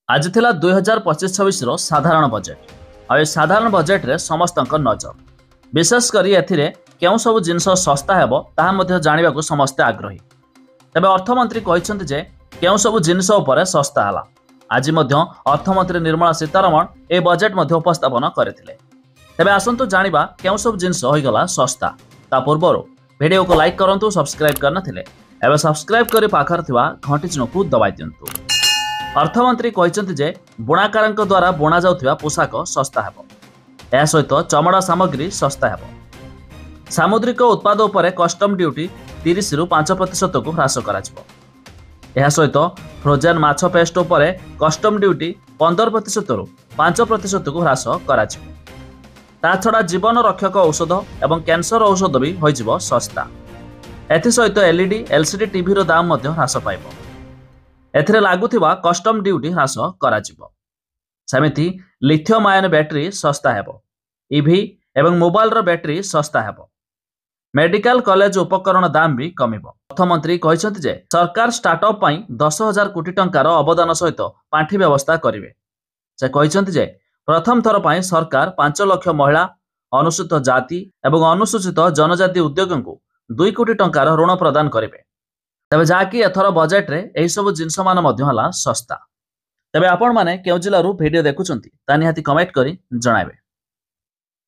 आज थिला 2025-26 साधारण बजेट आ साधारण बजेट रे समस्त नजर विशेषकर एथिरे केउ सब जिनस सस्ता हेबो ताहा मध्ये जानिबा को समस्त आग्रही। तबे अर्थमंत्री कहिसंत जे केउ सब जिनस उपरे सस्ता हला। आज मध्ये अर्थमंत्री निर्मला सीतारमण ए बजेट मध्ये उपस्थापन करथिले। तबे आसंतु जानिबा केउ सब जिनस होई गला सस्ता। ता पूर्वरो वीडियो को लाइक करंतु, सब्सक्राइब करनथिले एबे सब्सक्राइब करी पाखर थिबा घंटी चिन्ह को दबाइ दियंतु। अर्थमंत्री कहिसंत जे बुणाकारक द्वारा बुणा जाउथिबा पोशाक सस्ता हेबो। या सहित चमड़ा सामग्री सस्ता हेबो। सामुद्रिक उत्पाद उपरे कस्टम ड्यूटी 30 रु 5% को ह्रास कराजिबो। या सहित फ्रोजेन माछ पेस्ट उपरे कस्टम ड्यूटी 15% रु 5% को ह्रास कराजिबो। ता छड़ा जीवन रक्षक औषध एवं कैंसर औषध भी होइजिबो सस्ता। एथि सहित एलईडी एलसीडी टीवी रो दाम मध्ये ह्रास पाइबो। एथिरे लागुथिबा कस्टम ड्यूटी ह्रास कराजिबो। सेमिति लिथियम आयन बैटरी सस्ता हेबो। ईवी एवं मोबाइल रो बैटरी सस्ता हेबो। मेडिकल कॉलेज उपकरण दाम भी कमिबो। अर्थमंत्री कहिसंत जे सरकार स्टार्टअप पई 10,000 कोटी टंकार अवदान सहित पांठी व्यवस्था करिवे। से कहिसंत जे प्रथम थर पई सरकार 5 लाख महिला, अनुसूचित जाति एवं अनुसूचित जनजाति उद्योगों को 2 कोटी टंकार ऋण प्रदान करिवे। तबे जाकि एथर बजेट रे एही सब जिनस मान मध्ये हला सस्ता। तबे आपण माने केउ जिल्लारू वीडियो देखुचंती ता निहाती कमेंट करी जणाइबे।